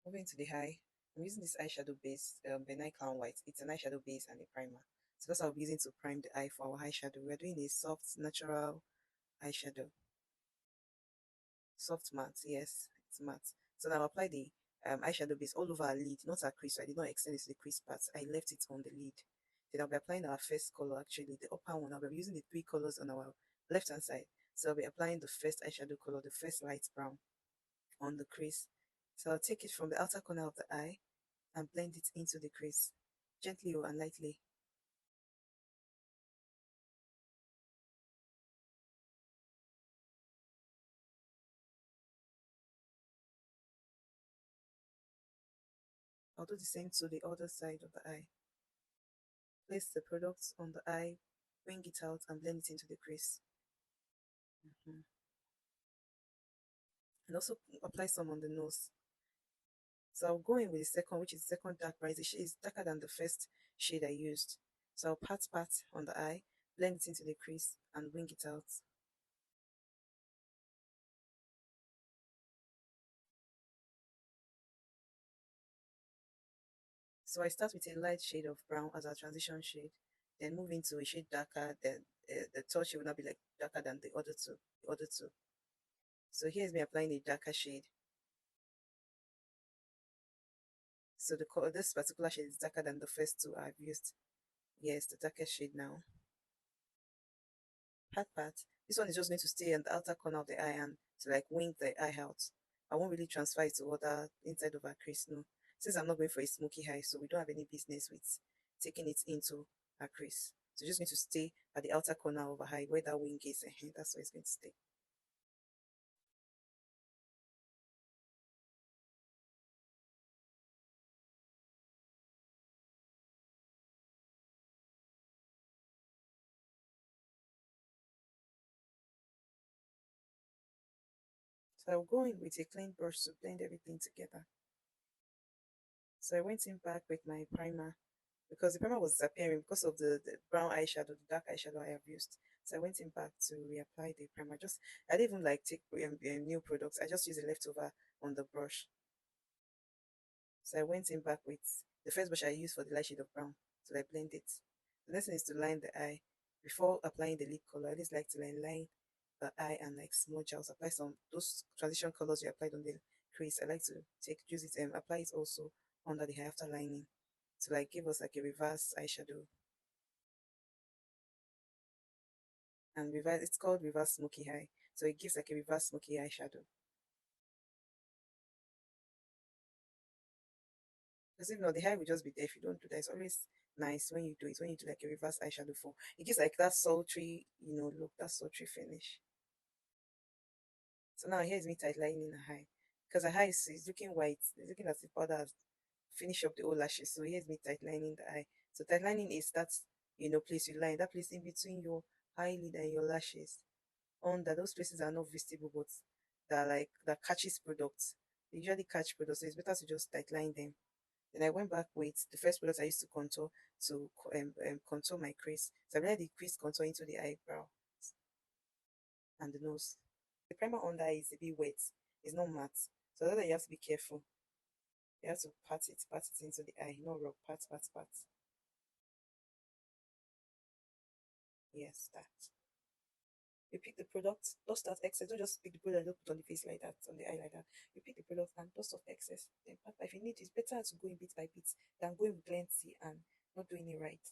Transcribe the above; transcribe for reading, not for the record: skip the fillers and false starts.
Moving to the eye, I'm using this eyeshadow base, Benai Clown White. It's an eyeshadow base and a primer. So that's what I'll be using to prime the eye for our eyeshadow. We're doing a soft, natural eyeshadow. Soft matte, yes, it's matte. So now I'll apply the eyeshadow base all over our lid, not our crease. So I did not extend it to the crease part. I left it on the lid. Then I'll be applying our first color, actually, the upper one. I'll be using the three colors on our left hand side. So I'll be applying the first eyeshadow color, the first light brown, on the crease. So I'll take it from the outer corner of the eye and blend it into the crease, gently and lightly. I'll do the same to the other side of the eye. Place the products on the eye, bring it out and blend it into the crease. Mhm. And also apply some on the nose. So I'll go in with the second, which is the second dark brown. The shade is darker than the first shade I used. So I'll pat on the eye, blend it into the crease, and bring it out. So I start with a light shade of brown as our transition shade, then move into a shade darker. Then the third shade will not be like darker than the other two. The other two. So here's me applying a darker shade. So the color, this particular shade is darker than the first two I've used. Yes, the darkest shade now. Pat. This one is just going to stay on the outer corner of the eye and to like wink the eye out. I won't really transfer it to other inside of our crease, no. Since I'm not going for a smoky eye, so we don't have any business with taking it into our crease. So just going to stay at the outer corner of our eye where that wing is, and that's where it's going to stay. So I'll go in with a clean brush to blend everything together. So I went in back with my primer because the primer was disappearing because of the brown eyeshadow, the dark eyeshadow I have used. So I went in back to reapply the primer. Just I didn't even like take new products. I just used the leftover on the brush. So I went in back with the first brush I used for the light shade of brown. So I blend it. The next thing is to line the eye. Before applying the lip color, I just like to line the eye and like smudge out. Apply some those transition colors you applied on the crease. I like to use it and apply it also under the eye after lining to like give us like a reverse eyeshadow. And reverse, it's called reverse smoky eye. So it gives like a reverse smoky eyeshadow. Because if not, the eye will just be there if you don't do that. It's always nice when you do it, when you do like a reverse eyeshadow for it gives like that sultry, look, that sultry finish. So now here's me tight lining her eye. Because her eye is looking white. It's looking as if powder has finished up the whole lashes. So here's me tight lining the eye. So tight lining is that place you line, that place in between your eyelid and your lashes. Under those places are not visible, but they're like that catches products. They usually catch products, so it's better to just tight line them. Then I went back with the first product I used to contour to contour my crease. So I blended the crease contour into the eyebrow and the nose. The primer under is a bit wet. It's not matte. So that you have to be careful. You have to pat it into the eye. No rub, pat. Yes, that. You pick the product, dust out excess. Don't just pick the product and don't put on the face like that, on the eye like that. You pick the product and dust off excess. Then pat. If you need, it's better to go in bit by bit than going plenty and not doing it right.